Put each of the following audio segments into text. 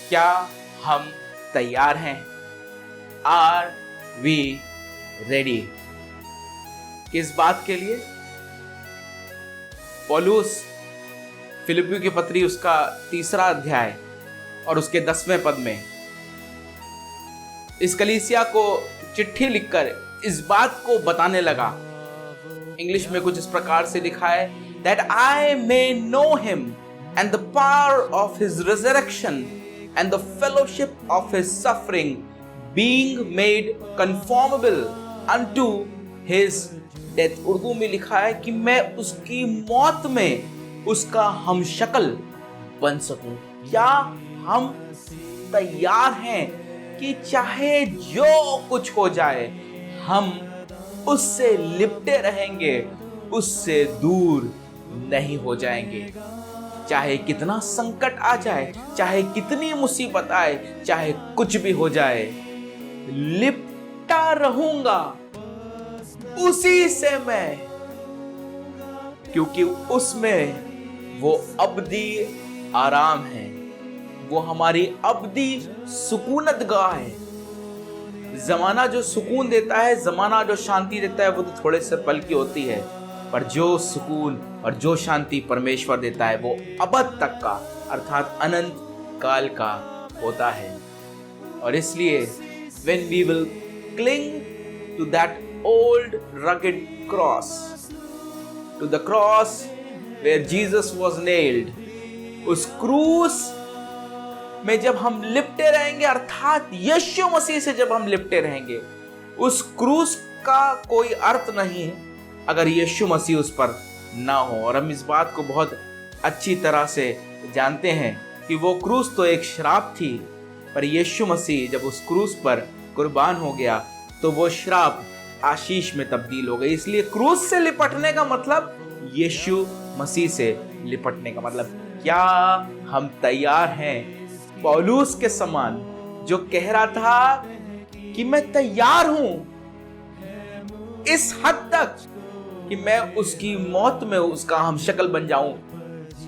क्या हम तैयार हैं? Are we ready? किस बात के लिए? पौलुस फिलिपियों की पत्री उसका 3 अध्याय और उसके 10वें पद में इस कलीसिया को चिट्ठी लिखकर इस बात को बताने लगा। इंग्लिश में कुछ इस प्रकार से लिखा है, that I may know him and the power of his resurrection and the fellowship of his suffering, being made conformable unto his death। Urdu में लिखा है कि मैं उसकी मौत में उसका हमशक्ल बन सकूं। क्या हम तैयार हैं कि चाहे जो कुछ हो जाए हम उससे लिपटे रहेंगे, उससे दूर नहीं हो जाएंगे? चाहे कितना संकट आ जाए, चाहे कितनी मुसीबत आए, चाहे कुछ भी हो जाए, लिपटा रहूंगा उसी से मैं, क्योंकि उसमें वो अब्दी आराम है, वो हमारी अब्दी सुकूनत गाह है। जमाना जो सुकून देता है, जमाना जो शांति देता है, वो तो थोड़े से पल की होती है, पर जो सुकून और जो शांति परमेश्वर देता है वो अबद तक का अर्थात अनंत काल का होता है। और इसलिए when we will cling to that old rugged cross, to the cross where Jesus was nailed, उस क्रूस में जब हम लिपटे रहेंगे, अर्थात यीशु मसीह से जब हम लिपटे रहेंगे, उस क्रूस का कोई अर्थ नहीं है अगर यीशु मसीह उस पर ना हो। और हम इस बात को बहुत अच्छी तरह से जानते हैं कि वो क्रूस तो एक श्राप थी, पर यीशु मसीह जब उस क्रूस पर कुर्बान हो गया तो वो श्राप आशीष में तब्दील हो गई। इसलिए क्रूस से लिपटने का मतलब यीशु मसीह से लिपटने का मतलब। क्या हम तैयार हैं पौलुस के समान, जो कह रहा था कि मैं तैयार हूं इस हद तक कि मैं उसकी मौत में उसका हमशक्ल बन जाऊं,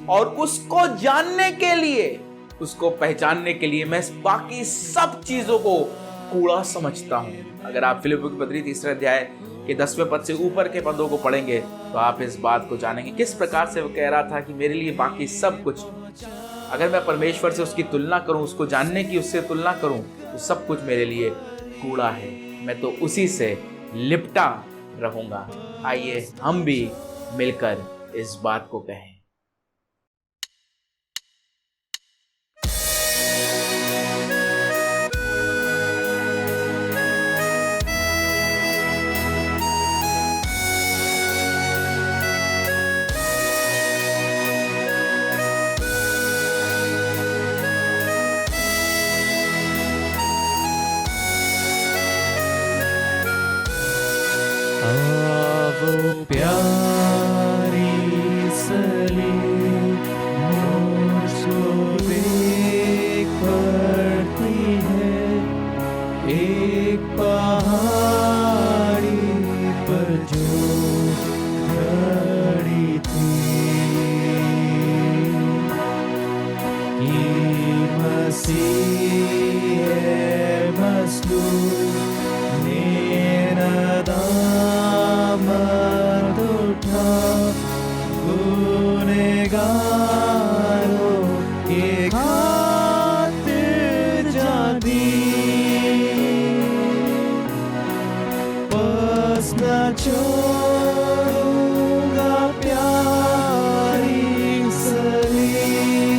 और उसको जानने के लिए, उसको पहचानने के लिए मैं बाकी सब चीजों को कूड़ा समझता हूं। अगर आप फिलिपियों की पत्री 3 अध्याय के 10वें पद से ऊपर के पदों को पढ़ेंगे तो आप इस बात को जानेंगे किस प्रकार से वो कह रहा था कि मेरे लिए बाकी सब कुछ, अगर मैं परमेश्वर से उसकी तुलना करूं, उसको जानने की उससे तुलना करूं, तो सब कुछ मेरे लिए कूड़ा है, मैं तो उसी से लिपटा रहूंगा। आइए हम भी मिलकर इस बात को कहें। वो प्यारी सलीब मुझको देख पड़ती है, एक पहाड़ी पर जो खड़ी थी, कि मसीह है मसलूब दामद उठा गुनहगारों के खातिर जा दी, बस न छोड़ूंगा प्यारी सलीब,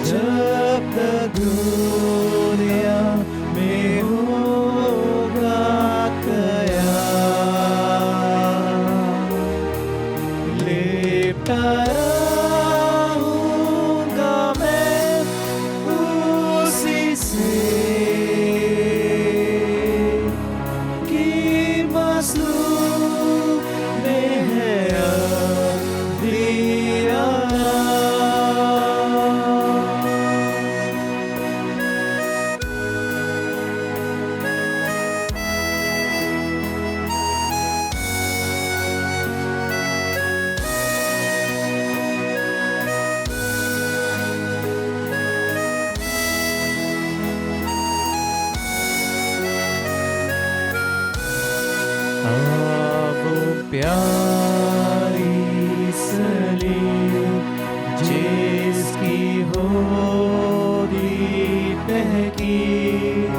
जब तक दुनिया में होगा कया, लिपटा रहूंगा मैं उसी से, कि मसलूब में है अब्दी आराम। प्यारी सलीब जिसकी होगी तहकीर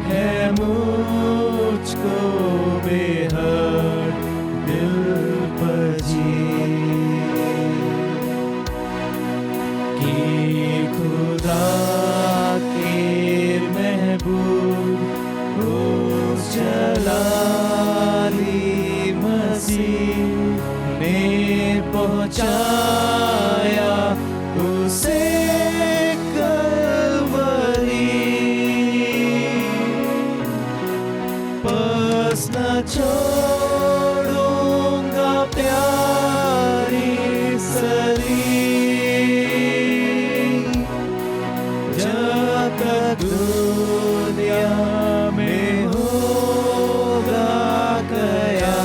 है मुझको बेहद दिल पजीर कि खुदा के महबूब उस जलाली मसीह ने पहुंचाया उसे कलवरी बस न छोड़ूंगा प्यारी सलीब जब तक दुनिया में होगा कयाम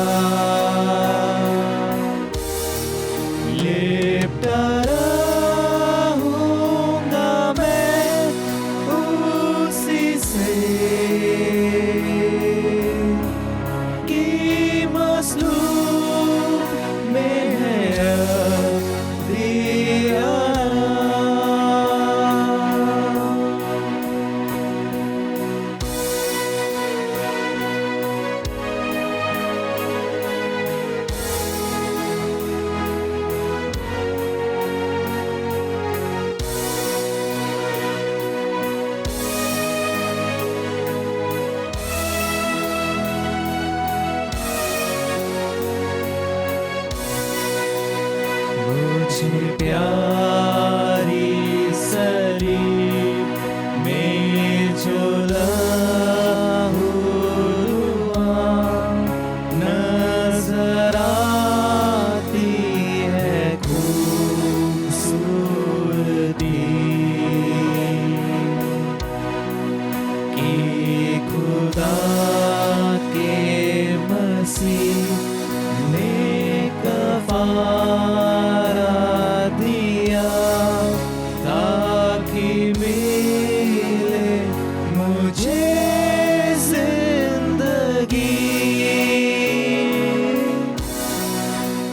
लिपटा रहूंगा मैं उसी से कि मसलूब में है दिया मुझे प्यारी सलीब में जो लहूआ नजर आती है खूबसूरती कि खुदा के मसीह ने कफारा दिया ताकि मिले मुझे जिंदगी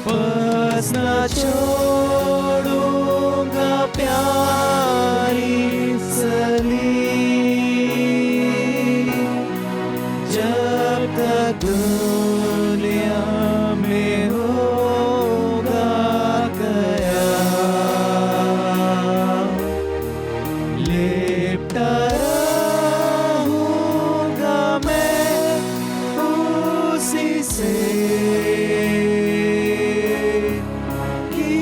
बस न छोड़ूंगा प्यारी सलीब जब तक दुनिया में होगा कयाम लिपटा रहूंगा मैं उसी से कि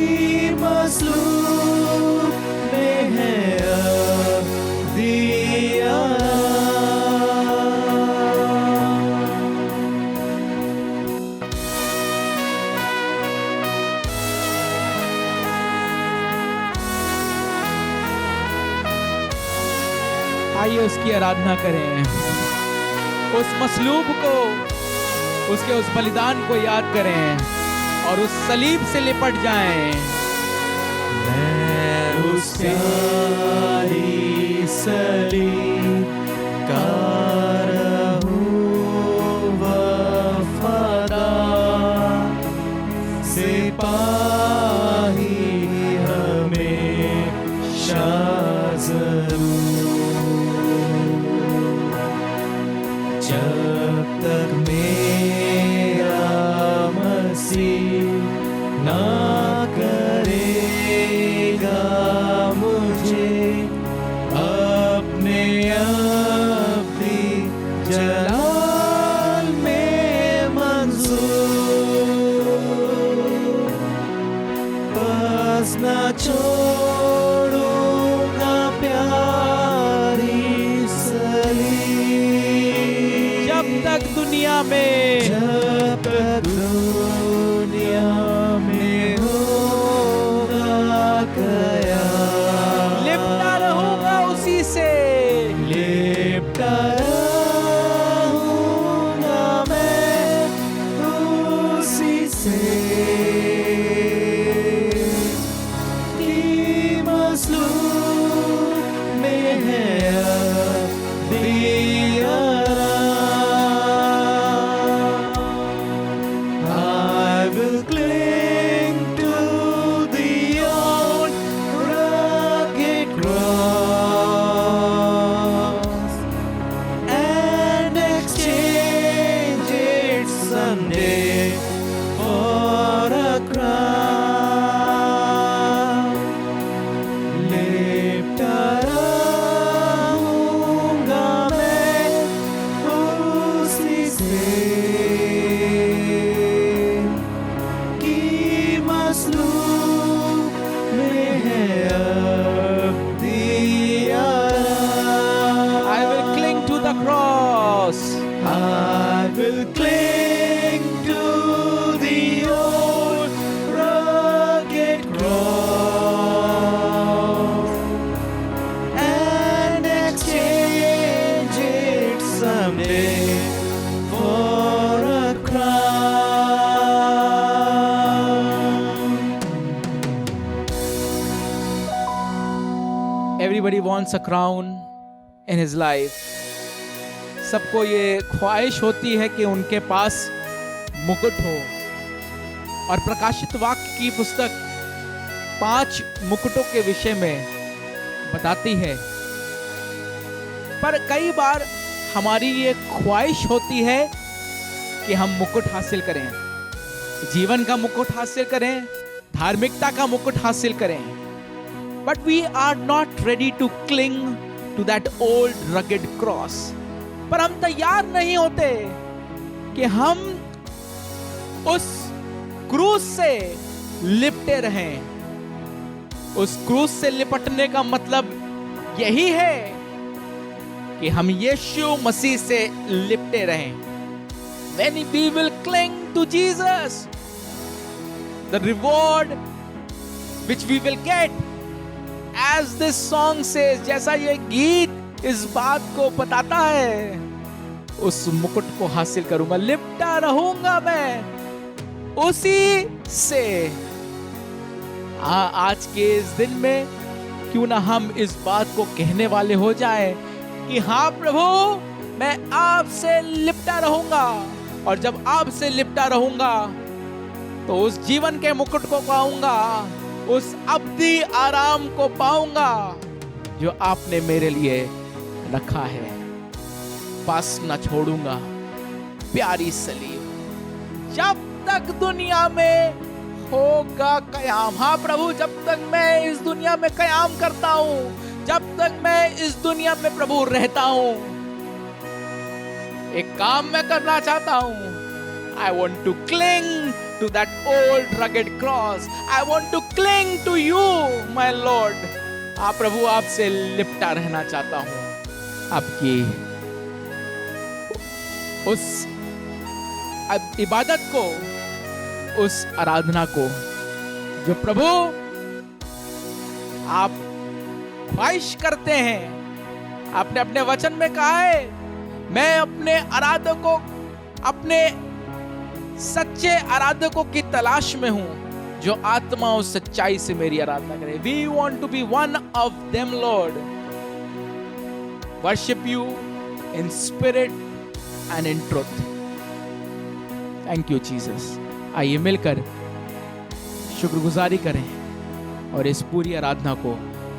मसलूब में है अब दिया आइए उसकी आराधना करें, उस मसलूब को, उसके उस बलिदान को याद करें और उस सलीब से लिपट जाएं। मैं उस प्यारी सलीब का रहूं वफादार सिपाही हमेशा जरूर जब तक मेरा मसीह ना करेगा मुझे अपने अपनी जलाल में मंजूर बस न छोड़ूंगा प्यारी सलीब जब तक दुनिया में जब तक दुनिया में होगा कयाम लिपटा रहूंगा उसी से लिपटा रहूंगा मैं उसी से कि मसलूब में है दिया someday for a crown. Everybody wants a crown in his life. सबको ये ख्वाहिश होती है कि उनके पास मुकुट हो। और प्रकाशित वाक्य की पुस्तक 5 मुकुटों के विषय में बताती है। पर कई बार हमारी ये ख्वाहिश होती है कि हम मुकुट हासिल करें, जीवन का मुकुट हासिल करें, धार्मिकता का मुकुट हासिल करें। But we are not ready to cling to that old rugged cross. पर हम तैयार नहीं होते कि हम उस क्रूस से लिपटे रहें। उस क्रूस से लिपटने का मतलब यही है कि हम यीशु मसीह से लिपटे रहें। When we will cling to Jesus, the reward which we will get, as this song says, जैसा ये गीत इस बात को बताता है, उस मुकुट को हासिल करूंगा, लिपटा रहूंगा मैं उसी से। आज के इस दिन में क्यों ना हम इस बात को कहने वाले हो जाएं कि हाँ प्रभु, मैं आपसे लिपटा रहूंगा। और जब आपसे लिपटा रहूंगा तो उस जीवन के मुकुट को पाऊंगा, उस अब्दी आराम को पाऊंगा जो आपने मेरे लिए रखा है। पास न छोड़ूंगा प्यारी सलीब जब तक दुनिया में होगा कयाम। हाँ प्रभु, जब तक मैं इस दुनिया में कयाम करता हूं, जब तक मैं इस दुनिया में प्रभु रहता हूं, एक काम मैं करना चाहता हूं। I want to cling to that old rugged cross. I want to cling to you, my Lord. हाँ प्रभु, आपसे लिपटा रहना चाहता हूं। आपकी उस इबादत को, उस आराधना को जो प्रभु आप ख्वाहिश करते हैं। आपने अपने वचन में कहा है, मैं अपने आराधकों, अपने सच्चे आराधकों की तलाश में हूं जो आत्मा और सच्चाई से मेरी आराधना करे। We want to be one of them, Lord. Worship you in spirit and in truth. Thank you, Jesus. आइए मिलकर शुक्रगुजारी करें और इस पूरी आराधना को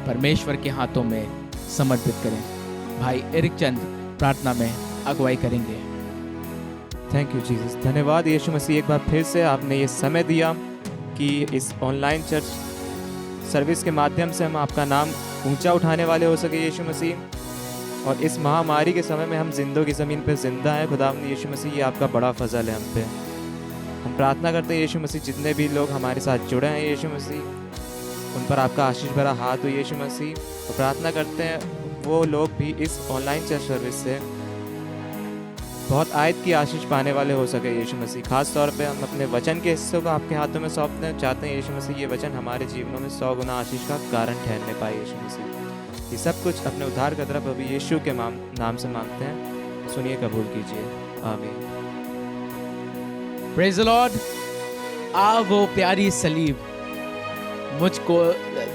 परमेश्वर के हाथों में समर्पित करें। भाई एरिक चंद प्रार्थना में अगुवाई करेंगे। Thank you Jesus. धन्यवाद यीशु मसीह, एक बार फिर से आपने ये समय दिया कि इस ऑनलाइन चर्च सर्विस के माध्यम से हम आपका नाम ऊंचा उठाने वाले हो सके यीशु मसीह। और इस महामारी के समय में हम जिंदों की ज़मीन पर जिंदा हैं खुदावंद यीशु मसीह, ये आपका बड़ा फजल है हम पे। हम प्रार्थना करते हैं यीशु मसीह, जितने भी लोग हमारे साथ जुड़े हैं यीशु मसीह, उन पर आपका आशीष भरा हाथ हो यीशु मसीह। और प्रार्थना करते हैं वो लोग भी इस ऑनलाइन चर्च सर्विस से बहुत आयत की आशीष पाने वाले हो सके यीशु मसीह। खास तौर पे हम अपने वचन के हिस्सों को आपके हाथों में सौंपते हैं, चाहते हैं यीशु मसीह ये वचन हमारे जीवनों में 100 गुना आशीष का कारण ठहरने पाए यीशु मसीह। ये सब कुछ अपने उद्धार का तरफ अभी यीशु के नाम से मांगते हैं, सुनिए, कबूल कीजिए, आमीन। Praise the Lord. आ वो प्यारी सलीब मुझको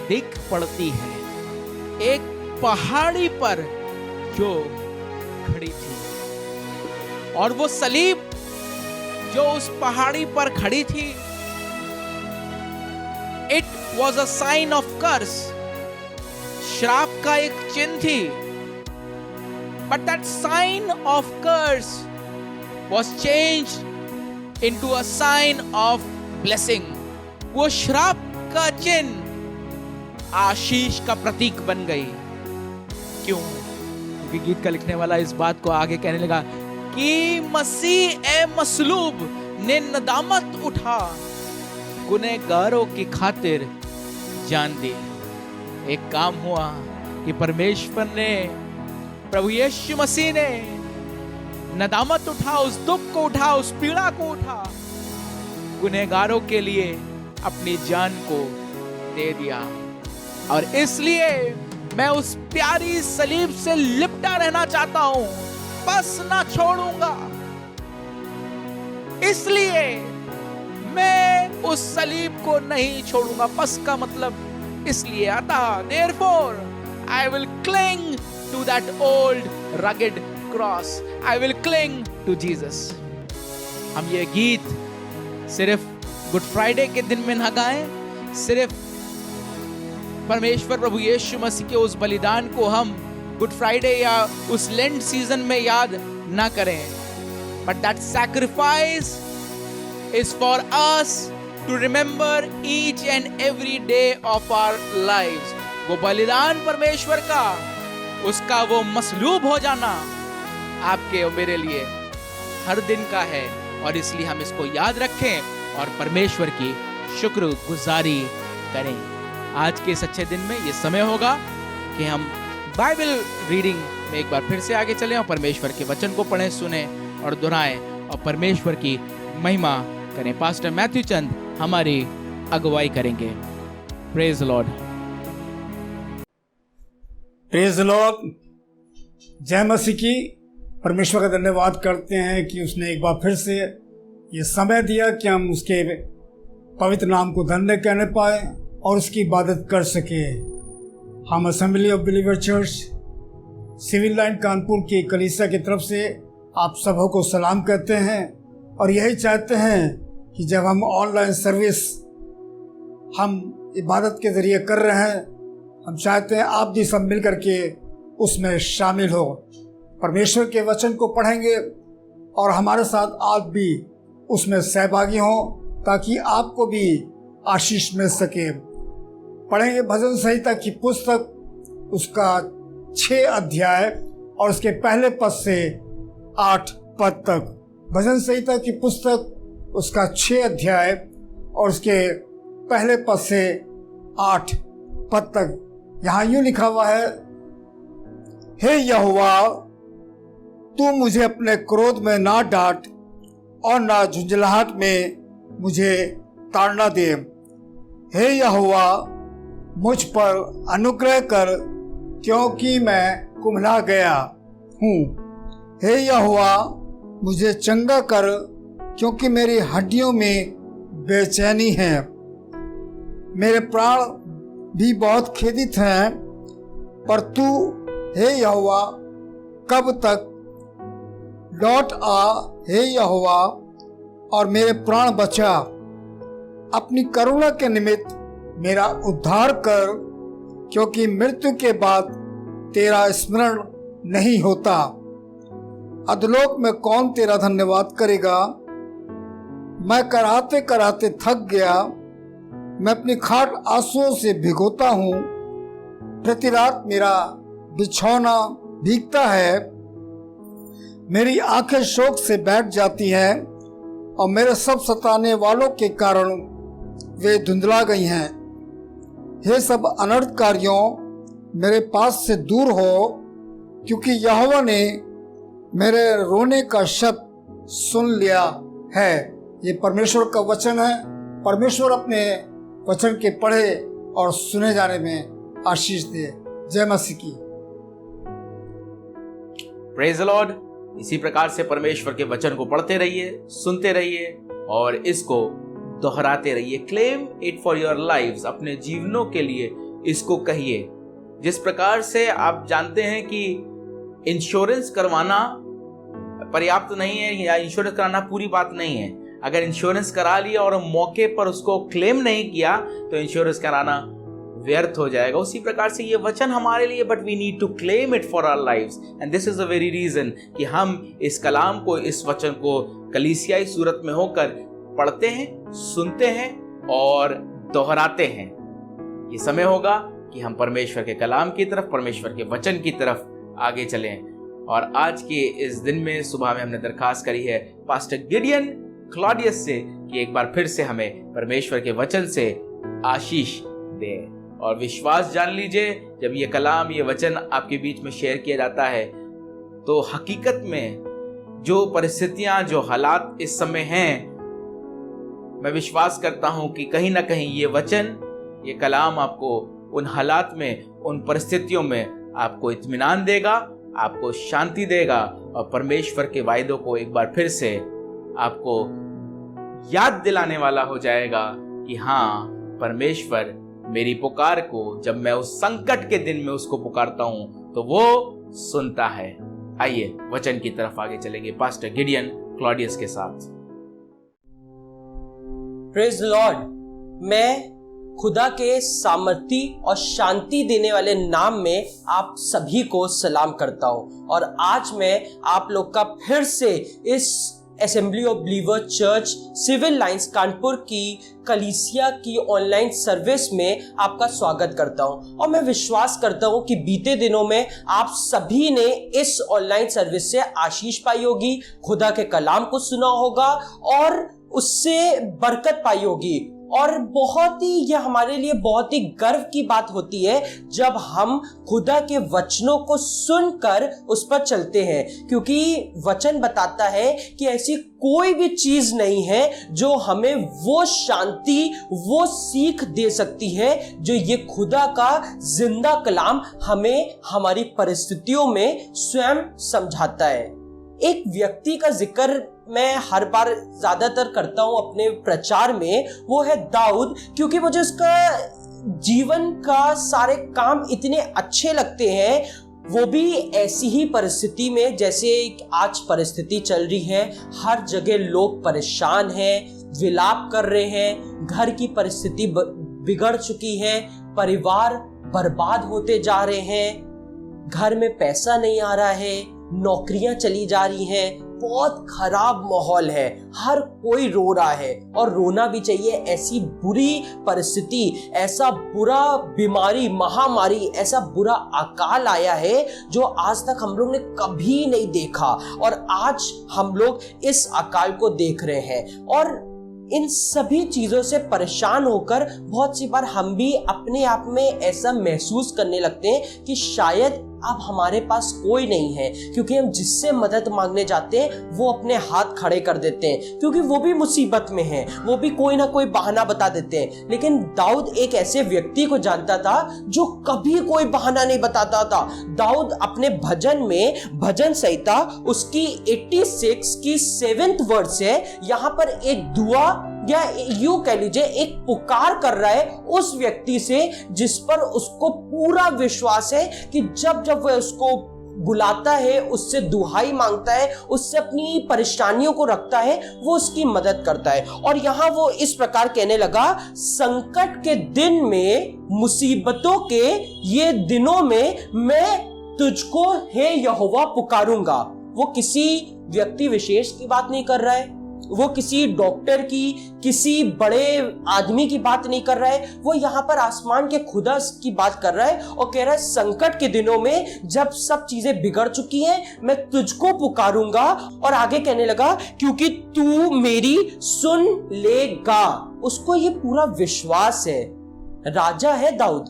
दिख पड़ती है एक पहाड़ी पर जो खड़ी थी। और वो सलीब जो उस पहाड़ी पर खड़ी थी, it was a sign of curse, श्राप का एक चिन्ह थी। But that sign of curse was changed into a sign of blessing. वो श्राप का चिन्ह आशीष का प्रतीक बन गई। क्यों? क्योंकि गीत का लिखने वाला इस बात को आगे कहने लगा कि मसीह ए मसलूब ने नदामत उठा, गुनहगारों की खातिर जान दी। एक काम हुआ कि परमेश्वर ने, प्रभु यीशु मसीह ने नदामत उठा, उस दुख को उठा, उस पीड़ा को उठा, गुनहगारों के लिए अपनी जान को दे दिया। और इसलिए मैं उस प्यारी सलीब से लिपटा रहना चाहता हूं। पस ना छोड़ूंगा। इसलिए मैं उस सलीब को नहीं छोड़ूंगा। पस का मतलब इसलिए आता, therefore I will cling to that old rugged cross. I will cling to Jesus. हम ये गीत सिर्फ गुड फ्राइडे के दिन में ना गाएं, सिर्फ परमेश्वर प्रभु यीशु मसीह के उस बलिदान को हम गुड फ्राइडे या उस लेंट सीजन में याद ना करें, but that sacrifice is for us to remember each and every day of our lives. वो बलिदान परमेश्वर का, उसका वो मसलूब हो जाना आपके और मेरे लिए हर दिन का है, और इसलिए हम इसको याद रखें और परमेश्वर की शुक्रगुजारी करें। आज के इस अच्छे दिन में ये समय होगा कि हम बाइबल रीडिंग में एक बार फिर से आगे चलें और परमेश्वर के वचन को पढ़ें, सुनें और दोहराएं और परमेश्वर की महिमा करें। पास्टर मैथ्यू चंद हमारी अगुवाई करेंगे। Praise Lord. Praise Lord. जय मसीह की। परमेश्वर का धन्यवाद करते हैं कि उसने एक बार फिर से ये समय दिया कि हम उसके पवित्र नाम को धन्य कहने पाए और उसकी इबादत कर सके। हम assembly of believer church civil line Kanpur की कलीसिया की तरफ से आप सबों को सलाम कहते हैं और यही चाहते हैं कि जब हम ऑनलाइन सर्विस हम इबादत के ज़रिए कर रहे हैं, हम चाहते हैं आप भी सब मिल करके उसमें शामिल हो, परमेश्वर के वचन को पढ़ेंगे और हमारे साथ आप भी उसमें सहभागी हों ताकि आपको भी आशीष मिल सके। पढ़ेंगे भजन संहिता की पुस्तक, उसका 6 अध्याय और उसके पहले पद से 8 पद तक। भजन संहिता की पुस्तक उसका 6 अध्याय और उसके पहले पद से 8 पद तक। यहाँ यूँ लिखा हुआ है, हे यहोवा, तू मुझे अपने क्रोध में ना डांट और ना झुंझलाहट में मुझे ताड़ना दे। हे यहोवा, मुझ पर अनुग्रह कर क्योंकि मैं कुम्हला गया हूँ। हे यहोवा, मुझे चंगा कर क्योंकि मेरी हड्डियों में बेचैनी है। मेरे प्राण भी बहुत खेदित हैं, पर तू हे यहोवा कब तक? लौट आ हे यहोवा और मेरे प्राण बचा। अपनी करुणा के निमित्त मेरा उद्धार कर, क्योंकि मृत्यु के बाद तेरा स्मरण नहीं होता। अधोलोक में कौन तेरा धन्यवाद करेगा? मैं कराहते कराहते थक गया। मैं अपनी खाट आंसुओं से भिगोता हूँ। प्रति रात मेरा बिछौना भीगता है। मेरी आंखें शोक से बैठ जाती हैं और मेरे सब सताने वालों के कारण वे धुंधला गई हैं। हे सब अनर्थकारियों, मेरे पास से दूर हो, क्योंकि यहोवा ने मेरे रोने का शब्द सुन लिया है। ये परमेश्वर का वचन है। परमेश्वर अपने वचन के पढ़े और सुने जाने में आशीष दे। जय मसीह की। Praise the Lord. इसी प्रकार से परमेश्वर के वचन को पढ़ते रहिए, सुनते रहिए और इसको दोहराते रहिए। Claim it for your lives. अपने जीवनों के लिए इसको कहिए। जिस प्रकार से आप जानते हैं कि इंश्योरेंस करवाना पर्याप्त नहीं है या इंश्योरेंस कराना पूरी बात नहीं है। अगर इंश्योरेंस करा लिया और मौके पर उसको क्लेम नहीं किया तो इंश्योरेंस कराना व्यर्थ हो जाएगा। उसी प्रकार से ये वचन हमारे लिए, but we need to claim it for our lives and this is the very reason कि हम इस कलाम को, इस वचन को कलीसियाई सूरत में होकर पढ़ते हैं, सुनते हैं और दोहराते हैं। ये समय होगा कि हम परमेश्वर के कलाम की तरफ, परमेश्वर के वचन की तरफ आगे चलें। और आज के इस दिन में सुबह में हमने दरखास्त करी है पास्टर गिडियन क्लॉडियस से कि एक बार फिर से हमें परमेश्वर के वचन से आशीष दे। और विश्वास जान लीजिए, जब ये कलाम, ये वचन आपके बीच में शेयर किया जाता है तो हकीकत में जो परिस्थितियां, जो हालात इस समय हैं, मैं विश्वास करता हूं कि कहीं ना कहीं ये वचन, ये कलाम आपको उन हालात में, उन परिस्थितियों में आपको इत्मीनान देगा, आपको शांति देगा और परमेश्वर के वायदों को एक बार फिर से आपको याद दिलाने वाला हो जाएगा कि हाँ, परमेश्वर मेरी पुकार को जब मैं उस संकट के दिन में उसको पुकारता हूं तो वो सुनता है। आइए वचन की तरफ आगे चलेंगे पास्टर गिडियन क्लॉडियस के साथ। Praise the Lord. मैं खुदा के सामर्थी और शांति देने वाले नाम में आप सभी को सलाम करता हूं और आज मैं आप लोग का फिर से इस assembly of believer church civil lines Kanpur की कलीसिया की ऑनलाइन सर्विस में आपका स्वागत करता हूं और मैं विश्वास करता हूं कि बीते दिनों में आप सभी ने इस ऑनलाइन सर्विस से आशीष पाई होगी, खुदा के कलाम को सुना होगा और उससे बरकत पाई होगी। और बहुत ही ये हमारे लिए बहुत ही गर्व की बात होती है जब हम खुदा के वचनों को सुनकर उस पर चलते हैं, क्योंकि वचन बताता है कि ऐसी कोई भी चीज नहीं है जो हमें वो शांति, वो सीख दे सकती है जो ये खुदा का जिंदा कलाम हमें हमारी परिस्थितियों में स्वयं समझाता है। एक व्यक्ति का जिक्र मैं हर बार ज्यादातर करता हूं अपने प्रचार में, वो है दाऊद, क्योंकि मुझे उसका जीवन का सारे काम इतने अच्छे लगते हैं। वो भी ऐसी ही परिस्थिति में जैसे आज परिस्थिति चल रही है, हर जगह लोग परेशान हैं, विलाप कर रहे हैं, घर की परिस्थिति बिगड़ चुकी है, परिवार बर्बाद होते जा रहे हैं, घर में पैसा नहीं आ रहा है, नौकरियां चली जा रही हैं, बहुत खराब माहौल है, हर कोई रो रहा है और रोना भी चाहिए। ऐसी बुरी परिस्थिति, ऐसा बुरा बीमारी, महामारी, ऐसा बुरा अकाल आया है जो आज तक हम लोग ने कभी नहीं देखा और आज हम लोग इस अकाल को देख रहे हैं। और इन सभी चीजों से परेशान होकर बहुत सी बार हम भी अपने आप में ऐसा महसूस करने लगते हैं कि शायद अब हमारे पास कोई नहीं है, क्योंकि हम जिससे मदद मांगने जाते हैं वो अपने हाथ खड़े कर देते हैं, क्योंकि वो भी मुसीबत में है, वो भी कोई ना कोई बहाना बता देते हैं। लेकिन दाऊद एक ऐसे व्यक्ति को जानता था जो कभी कोई बहाना नहीं बताता था। दाऊद अपने भजन में, भजन संहिता उसकी 86 की 7th वर्स है, यहाँ पर एक दुआ या यूं कह लीजिए एक पुकार कर रहा है उस व्यक्ति से जिस पर उसको पूरा विश्वास है कि जब जब वह उसको बुलाता है, उससे दुहाई मांगता है, उससे अपनी परेशानियों को रखता है, वो उसकी मदद करता है। और यहाँ वो इस प्रकार कहने लगा, संकट के दिन में, मुसीबतों के ये दिनों में मैं तुझको हे यहोवा पुकारूंगा। वो किसी व्यक्ति विशेष की बात नहीं कर रहा है, वो किसी डॉक्टर की, किसी बड़े आदमी की बात नहीं कर रहा है, वो यहाँ पर आसमान के खुदा की बात कर रहा है और कह रहा है संकट के दिनों में जब सब चीजें बिगड़ चुकी हैं मैं तुझको पुकारूंगा। और आगे कहने लगा क्योंकि तू मेरी सुन लेगा। उसको ये पूरा विश्वास है। राजा है दाऊद,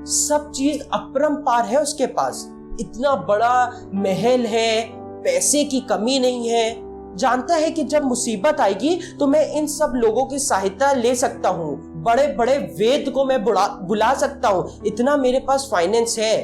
सब चीज अपरंपार है उसके पास, इतना बड़ा महल है, पैसे की कमी नहीं है, जानता है कि जब मुसीबत आएगी तो मैं इन सब लोगों की सहायता ले सकता हूँ, बड़े बड़े वेद को मैं बुला सकता हूँ, इतना मेरे पास फाइनेंस है।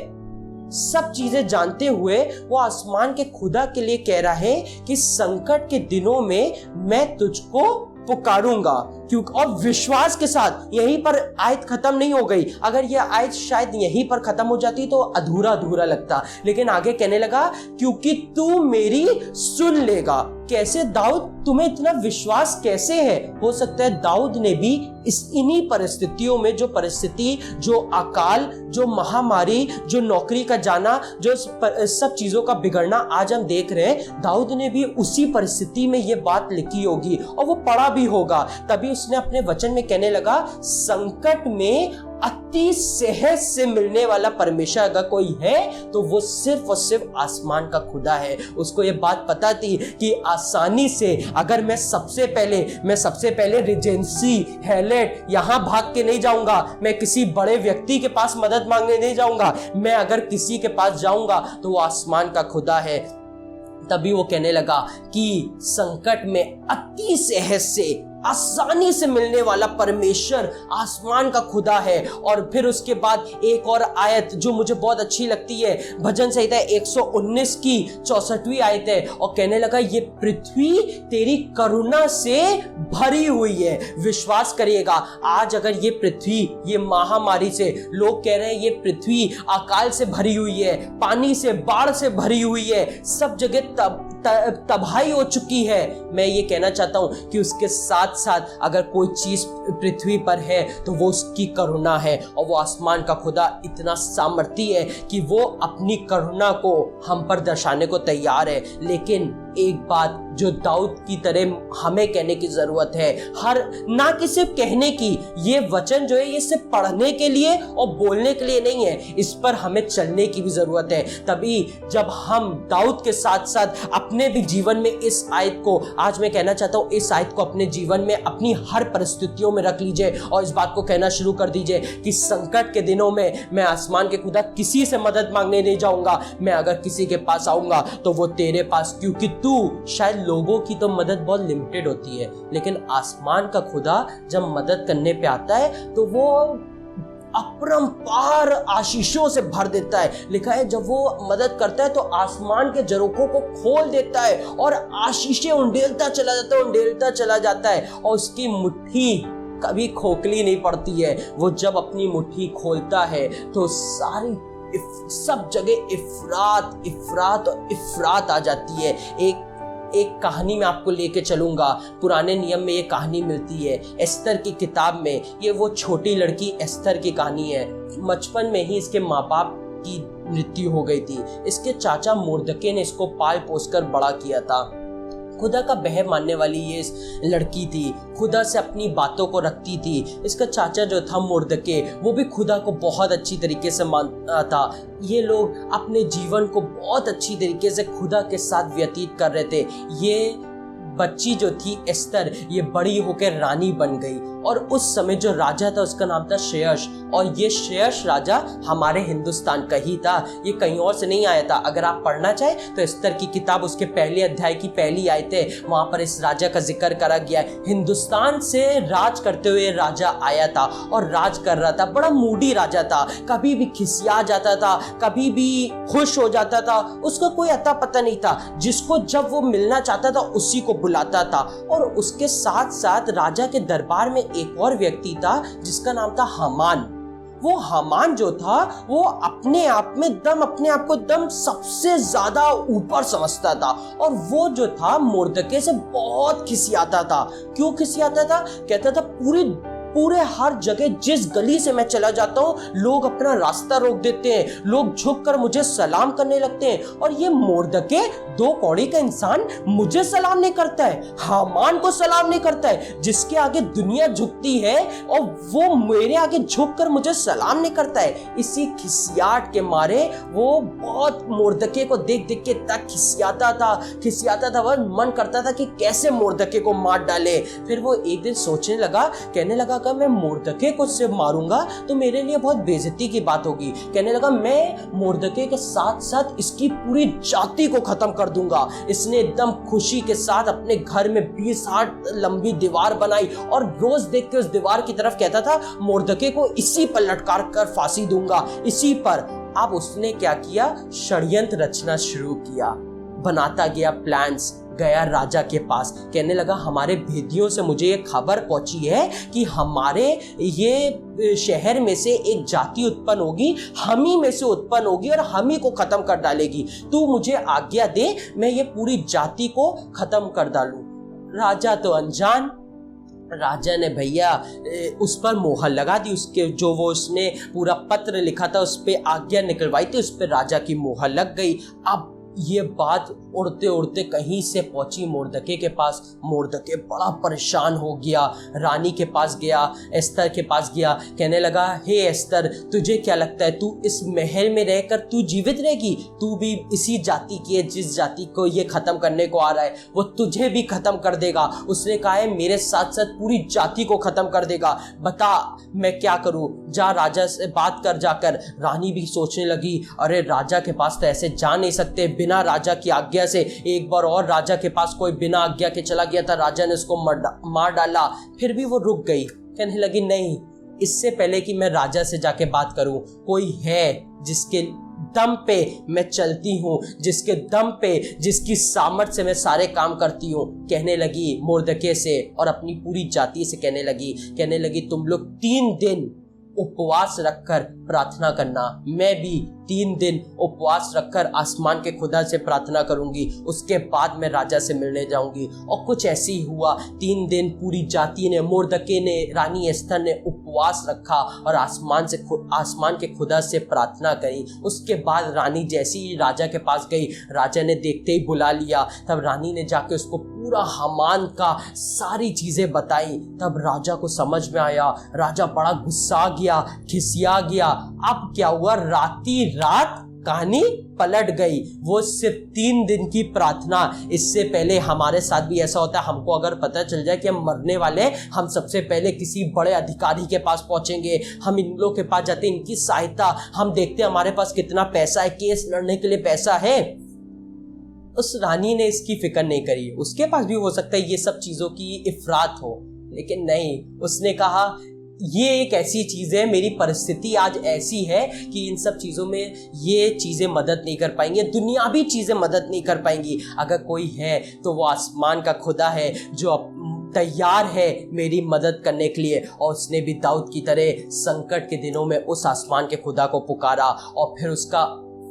सब चीजें जानते हुए वो आसमान के खुदा के लिए कह रहा है कि संकट के दिनों में मैं तुझको पुकारूंगा। क्योंकि और विश्वास के साथ, यहीं पर आयत खत्म नहीं हो गई, अगर यह आयत शायद यहीं पर खत्म हो जाती तो अधूरा अधूरा लगता, लेकिन आगे कहने लगा क्योंकि तू मेरी सुन लेगा। कैसे दाऊद, तुम्हें इतना विश्वास कैसे है? हो सकता है दाऊद ने भी इन्हीं परिस्थितियों में, जो परिस्थिति, जो अकाल, जो महामारी, जो नौकरी का जाना, जो सब चीजों का बिगड़ना आज हम देख रहे हैं, दाऊद ने भी उसी परिस्थिति में ये बात लिखी होगी और वो पढ़ा भी होगा। तभी उसने अपने वचन में कहने लगा, संकट में अति सहज से मिलने वाला परमेश्वर अगर कोई है तो वो सिर्फ और सिर्फ आसमान का खुदा है। उसको ये बात पता थी कि आसानी से अगर मैं सबसे पहले रिजेंसी, हैलेट यहाँ भाग के नहीं जाऊंगा, मैं किसी बड़े व्यक्ति के पास मदद मांगने नहीं जाऊंगा, मैं अगर किसी के पास जाऊंगा तो वो आसमान का खुदा है। तभी वो कहने लगा कि संकट में अति सहज से आसानी से मिलने वाला परमेश्वर आसमान का खुदा है। और फिर उसके बाद एक और आयत जो मुझे बहुत अच्छी लगती है, भजन संहिता 119 की 64वीं आयत है, और कहने लगा ये पृथ्वी तेरी करुणा से भरी हुई है। विश्वास करिएगा, आज अगर ये पृथ्वी, ये महामारी से, लोग कह रहे हैं ये पृथ्वी अकाल से भरी हुई है, पानी से, बाढ़ से भरी हुई है, सब जगह तबाही हो चुकी है, मैं ये कहना चाहता हूं कि उसके साथ साथ अगर कोई चीज पृथ्वी पर है तो वो उसकी करुणा है। और वो आसमान का खुदा इतना सामर्थी है कि वो अपनी करुणा को हम पर दर्शाने को तैयार है। लेकिन एक बात जो दाऊद की तरह हमें कहने की जरूरत है, हर ना कि सिर्फ कहने की, ये वचन जो है ये सिर्फ पढ़ने के लिए और बोलने के लिए नहीं है, इस पर हमें चलने की भी जरूरत है। तभी जब हम दाऊद के साथ साथ अपने भी जीवन में इस आयत को, आज मैं कहना चाहता हूं, इस आयत को अपने जीवन में अपनी हर परिस्थितियों में रख लीजिए और इस बात को कहना शुरू कर दीजिए कि संकट के दिनों में मैं आसमान के खुदा किसी से मदद मांगने नहीं जाऊंगा, मैं अगर किसी के पास आऊंगा तो वो तेरे पास, क्योंकि तू, शायद लोगों की तो मदद बहुत लिमिटेड होती है, लेकिन आसमान का खुदा जब मदद करने पे आता है तो वो अपरंपार आशीषों से भर देता है। लिखा है जब वो मदद करता है तो आसमान के झरोखों को खोल देता है और आशीषें उंडेलता चला जाता है और उसकी मुट्ठी कभी खोखली नहीं पड़ती है। वो जब अपनी मुट्ठी खोलता है तो सारी सब जगह इफरात और इफरात आ जाती है। एक कहानी में आपको लेके चलूंगा। पुराने नियम में ये कहानी मिलती है, एस्तर की किताब में। ये वो छोटी लड़की एस्तर की कहानी है। बचपन में ही इसके माँ बाप की मृत्यु हो गई थी। इसके चाचा मुर्दके ने इसको पाल पोस कर बड़ा किया था। खुदा का बह मानने वाली ये लड़की थी, खुदा से अपनी बातों को रखती थी। इसका चाचा जो था मुर्दके, वो भी खुदा को बहुत अच्छी तरीके से मानता था। ये लोग अपने जीवन को बहुत अच्छी तरीके से खुदा के साथ व्यतीत कर रहे थे। ये बच्ची जो थी एस्तर, ये बड़ी होकर रानी बन गई और उस समय जो राजा था उसका नाम था शेयश। और ये शेयश राजा हमारे हिंदुस्तान का ही था, ये कहीं और से नहीं आया था। अगर आप पढ़ना चाहें तो एस्तर की किताब उसके पहले अध्याय की पहली आयतें, वहां पर इस राजा का जिक्र करा गया है। हिंदुस्तान से राज करते हुए राजा आया था और राज कर रहा था। बड़ा मूडी राजा था, कभी भी खिसिया जाता था, कभी भी खुश हो जाता था, उसका कोई अता पता नहीं था। जिसको जब वो मिलना चाहता था उसी को बुलाता था। और उसके साथ साथ राजा के दरबार में एक और व्यक्ति था जिसका नाम था हामान। वो हामान जो था वो अपने आप को दम सबसे ज्यादा ऊपर समझता था और वो जो था मुर्दके से बहुत खिसियाता था। क्यों खिसियाता था? कहता था पूरे हर जगह जिस गली से मैं चला जाता हूँ लोग अपना रास्ता रोक देते हैं, लोग झुककर मुझे सलाम करने लगते हैं। और ये मुर्दके, दो कौड़ी का इंसान, मुझे सलाम नहीं करता है, हामान को सलाम नहीं करता है, जिसके आगे दुनिया झुकती है, और वो मेरे आगे झुककर मुझे सलाम नहीं करता है। इसी खिसियाट के मारे वो बहुत मुर्दके को देख के इतना खिसियाता था। वह मन करता था कि कैसे मुर्दके को मार डाले। फिर वो एक दिन सोचने लगा, कहने लगा अगर मैं मुर्दके को से मारूंगा तो मेरे लिए बहुत बेइज्जती की बात होगी। कहने लगा मैं मुर्दके के साथ साथ इसकी पूरी जाति को खत्म कर दूंगा। इसने एकदम खुशी के साथ अपने घर में 20 हाथ लंबी दीवार बनाई और रोज देख के उस दीवार की तरफ कहता था मुर्दके को इसी पर लटका कर फांसी दूंगा, इसी पर। अब उसने क्या किया? षड्यंत्र रचना शुरू किया, बनाता गया प्लान्स। गया राजा के पास, कहने लगा हमारे भेदियों से मुझे ये खबर पहुंची है कि हमारे ये शहर में से एक जाति उत्पन्न होगी, हम ही में से उत्पन्न होगी और हम ही को खत्म कर डालेगी। तू मुझे आज्ञा दे, मैं ये पूरी जाति को खत्म कर डालूं। राजा तो अनजान, राजा ने भैया उस पर मोहर लगा दी। उसके जो वो उसने पूरा पत्र लिखा था उस पर आज्ञा निकलवाई थी, उस पर राजा की मोहर लग गई। अब ये बात उड़ते उड़ते कहीं से पहुंची मुर्दके के पास। मुर्दके बड़ा परेशान हो गया, रानी के पास गया, एस्तर के पास गया। कहने लगा हे एस्तर, तुझे क्या लगता है तू इस महल में रहकर तू जीवित रहेगी? तू भी इसी जाति की है, जिस जाति को ये खत्म करने को आ रहा है वो तुझे भी खत्म कर देगा। उसने कहा है मेरे साथ साथ पूरी जाति को खत्म कर देगा, बता मैं क्या करूं? जा राजा से बात कर जाकर। रानी भी सोचने लगी अरे राजा के पास तो ऐसे जा नहीं सकते, बिना राजा की आज्ञा से। एक बार और राजा के पास कोई बिना आज्ञा के चला गया था, राजा ने उसको मार डाला। फिर भी वो रुक गई, कहने लगी नहीं, इससे पहले कि मैं राजा से जाके बात करूं, कोई है जिसके दम पे मैं चलती हूँ, जिसके दम पे, जिसकी सामर्थ से मैं सारे काम करती हूँ। कहने लगी मोर्दके से और अपनी पूरी जाति से कहने लगी तुम लोग 3 दिन उपवास रखकर प्रार्थना करना। मैं भी 3 दिन उपवास रखकर आसमान के खुदा से प्रार्थना करूंगी, उसके बाद मैं राजा से मिलने जाऊंगी। और कुछ ऐसे ही हुआ। 3 दिन पूरी जाति ने, मोर्दके ने, रानी एस्थर ने उपवास रखा और आसमान के खुदा से प्रार्थना करी। उसके बाद रानी जैसी ही राजा के पास गई, राजा ने देखते ही बुला लिया। तब रानी ने जाके उसको पूरा हामान का सारी चीजें बताई। तब राजा को समझ में आया, राजा बड़ा गुस्सा गया, खिसिया गया। अब क्या हुआ, रात कहानी पलट गई। वो सिर्फ 3 दिन की प्रार्थना। इससे पहले हमारे साथ भी ऐसा होता है, हमको अगर पता चल जाए कि हम मरने वाले, हम सबसे पहले किसी बड़े अधिकारी के पास पहुंचेंगे, हम इन लोगों के पास जाते, इनकी सहायता, हम देखते हैं हमारे पास कितना पैसा है, केस लड़ने के लिए पैसा है। उस रानी ने इसकी फिक्र नहीं करी। उसके पास भी हो सकता है ये सब चीजों की इफरात हो, लेकिन नहीं, उसने कहा ये एक ऐसी चीज है, मेरी परिस्थिति आज ऐसी है कि इन सब चीजों में ये चीजें मदद नहीं कर पाएंगी, दुनियावी चीजें मदद नहीं कर पाएंगी। अगर कोई है तो वो आसमान का खुदा है जो तैयार है मेरी मदद करने के लिए। और उसने भी दाऊद की तरह संकट के दिनों में उस आसमान के खुदा को पुकारा। और फिर उसका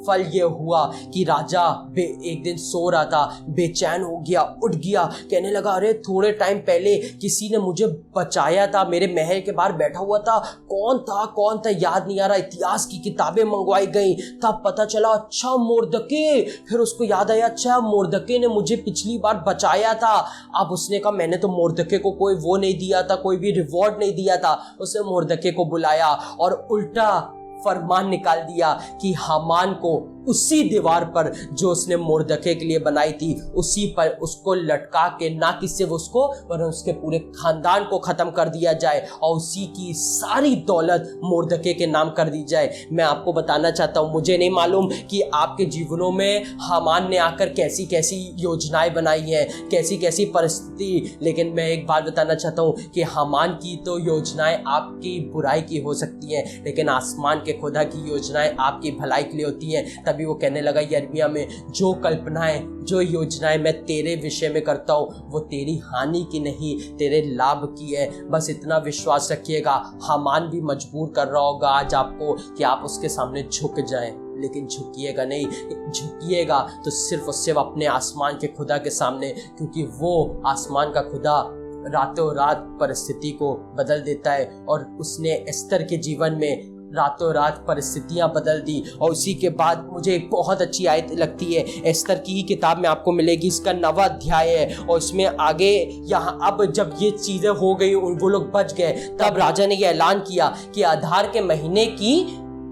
फल ये हुआ कि राजा एक दिन सो रहा था, बेचैन हो गया, उठ गया, कहने लगा अरे थोड़े टाइम पहले किसी ने मुझे बचाया था, मेरे महल के बाहर बैठा हुआ था, कौन था याद नहीं आ रहा। इतिहास की किताबें मंगवाई गई, तब पता चला अच्छा मोर्दके। फिर उसको याद आया अच्छा मोर्दके ने मुझे पिछली बार बचाया था। अब उसने कहा मैंने तो मोर्दके को कोई वो नहीं दिया था, कोई भी रिवॉर्ड नहीं दिया था। उसने मोर्दके को बुलाया और उल्टा फरमान निकाल दिया कि हामान को उसी दीवार पर जो उसने मोर्दके के लिए बनाई थी, उसी पर उसको लटका के, ना कि सिर्फ उसको वरन उसके पूरे खानदान को खत्म कर दिया जाए और उसी की सारी दौलत मोर्दके के नाम कर दी जाए। मैं आपको बताना चाहता हूँ, मुझे नहीं मालूम कि आपके जीवनों में हामान ने आकर कैसी कैसी योजनाएं बनाई हैं, कैसी कैसी परिस्थिति, लेकिन मैं एक बात बताना चाहता हूँ कि हामान की तो योजनाएं आपकी बुराई की हो सकती हैं, लेकिन आसमान के खुदा की योजनाएं आपकी भलाई के लिए होती हैं। तभी वो कहने लगा यिर्मयाह में, जो कल्पनाएं, जो योजनाएं मैं तेरे विषय में करता हूँ वो तेरी हानि की नहीं, तेरे लाभ की है। बस इतना विश्वास रखिएगा। हामान भी मजबूर कर रहा होगा आज आपको कि आप उसके सामने झुक जाएं, लेकिन झुकिएगा नहीं, झुकिएगा तो सिर्फ और सिर्फ अपने आसमान के खुदा के सामने, क्योंकि वो आसमान का खुदा रातों रात परिस्थिति को बदल देता है। और उसने एस्थर के जीवन में रातों रात परिस्थितियां बदल दी। और उसी के बाद मुझे एक बहुत अच्छी आयत लगती है, एस्थर की ही किताब में आपको मिलेगी, इसका 9वां अध्याय है। और इसमें आगे यहाँ अब जब ये चीजें हो गई, वो लोग बच गए, तब राजा ने ये ऐलान किया कि आधार के महीने की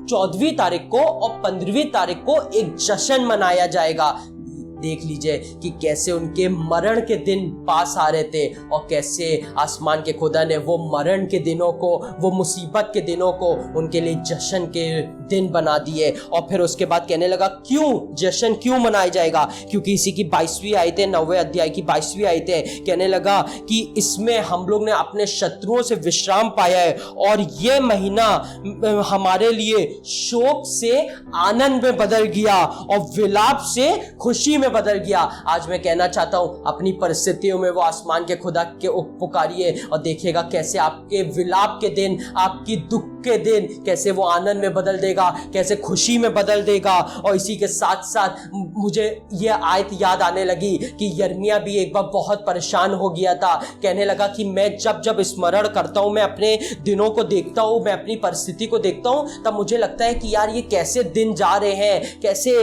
14वीं तारीख को और 15वीं तारीख को एक जश्न मनाया जाएगा। देख लीजिए कि कैसे उनके मरण के दिन पास आ रहे थे और कैसे आसमान के खुदा ने वो मरण के दिनों को, वो मुसीबत के दिनों को उनके लिए जश्न के दिन बना दिए। और फिर उसके बाद कहने लगा क्यों जश्न क्यों मनाया जाएगा, क्योंकि इसी की 22वीं आयतें, 9वें अध्याय की 22वीं आयतें कहने लगा कि इसमें हम लोग ने अपने शत्रुओं से विश्राम पाया है और ये महीना हमारे लिए शोक से आनंद में बदल गया और विलाप से खुशी में बदल गया। आज मैं कहना चाहता हूं, अपनी परिस्थितियों में वो आसमान के खुदा के पुकारिए और देखिएगा कैसे आपके विलाप के दिन, आपकी दुख के दिन, कैसे वो आनंद में बदल देगा, कैसे खुशी में बदल देगा। और इसी के साथ साथ मुझे ये आयत याद आने लगी कि यिर्मयाह भी एक बार बहुत परेशान हो गया था। कहने लगा कि मैं जब स्मरण करता हूं, मैं अपने दिनों को देखता हूं, मैं अपनी परिस्थिति को देखता हूं, तब मुझे लगता है कि यार ये कैसे दिन जा रहे हैं, कैसे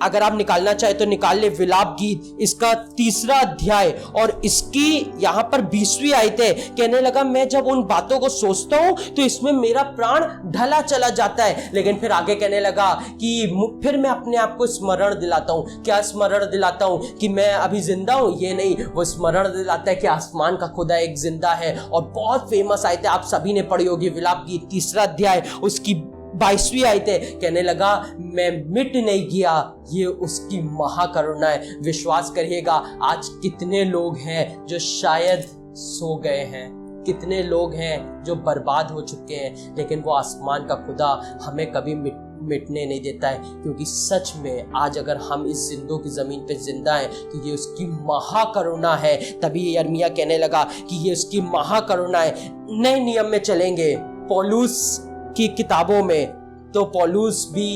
अगर आप निकालना चाहे तो निकाल ले विलाप गीत, इसका 3रा अध्याय और इसकी यहाँ पर 20वीं आयतें। कहने लगा मैं जब उन बातों को सोचता हूं तो इसमें मेरा प्राण ढला चला जाता है। लेकिन फिर आगे कहने लगा कि फिर मैं अपने आप को स्मरण दिलाता हूं। क्या स्मरण दिलाता हूं? कि मैं अभी जिंदा हूं? ये नहीं, वो स्मरण दिलाता है कि आसमान का खुदा एक जिंदा है। और बहुत फेमस आयत है, आप सभी ने पढ़ी होगी, विलाप गीत 3रा अध्याय उसकी 22वीं आयत है, कहने लगा मैं मिट नहीं गया, ये उसकी महाकरुणा है। विश्वास करिएगा, आज कितने लोग हैं जो शायद सो गए हैं, कितने लोग हैं जो बर्बाद हो चुके हैं, लेकिन वो आसमान का खुदा हमें कभी मिटने नहीं देता है, क्योंकि सच में आज अगर हम इस जिंदों की जमीन पे जिंदा हैं तो ये उसकी महाकरुणा है। तभी यिर्मयाह कहने लगा कि ये उसकी महाकरुणा है। नए नियम में चलेंगे पौलुस की किताबों में, तो पौलुस भी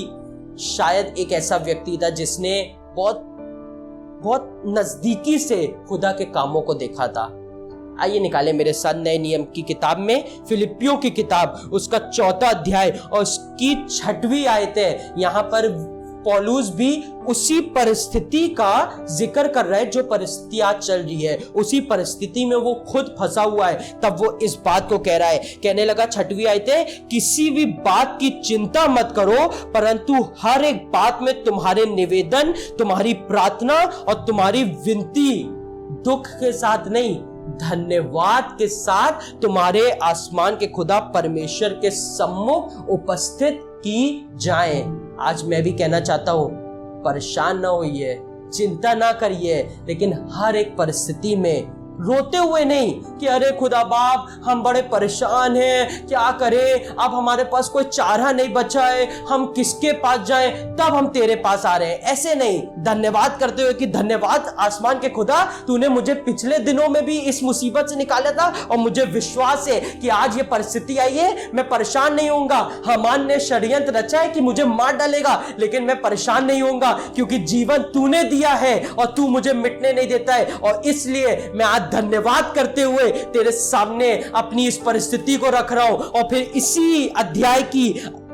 शायद एक ऐसा व्यक्ति था जिसने बहुत बहुत नजदीकी से खुदा के कामों को देखा था। आइए निकालें मेरे साथ नए नियम की किताब में फिलिपियों की किताब, उसका 4वां अध्याय और उसकी 6वीं आयत है। यहाँ पर पौलुस भी उसी परिस्थिति का जिक्र कर रहा है जो परिस्थिति आज चल रही है, उसी परिस्थिति में वो खुद फंसा हुआ है। तब वो इस बात को कह रहा है, कहने लगा 6वीं आयत है, किसी भी बात की चिंता मत करो, परंतु हर एक बात में तुम्हारे निवेदन, तुम्हारी प्रार्थना और तुम्हारी विनती दुख के साथ नहीं, धन्यवाद के साथ तुम्हारे आसमान के खुदा परमेश्वर के सम्मुख उपस्थित की जाए। आज मैं भी कहना चाहता हूं, परेशान ना होइए, चिंता ना करिए, लेकिन हर एक परिस्थिति में रोते हुए नहीं कि अरे खुदा बाप हम बड़े परेशान हैं, क्या करें, अब हमारे पास कोई चारा नहीं बचा है, हम किसके पास जाएं, तब हम तेरे पास आ रहे हैं। ऐसे नहीं, धन्यवाद करते हुए कि धन्यवाद आसमान के खुदा, तूने मुझे पिछले दिनों में भी इस मुसीबत से निकाला था और मुझे विश्वास है कि आज ये परिस्थिति आई है, मैं परेशान नहीं होऊंगा। हामान ने षड्यंत्र रचा है कि मुझे मार डालेगा, लेकिन मैं परेशान नहीं होऊंगा, क्योंकि जीवन तूने दिया है और तू मुझे मिटने नहीं देता है। और इसलिए मैं आज धन्यवाद करते हुए तेरे सामने अपनी इस परिस्थिति को रख रहा हूं। और फिर इसी अध्याय की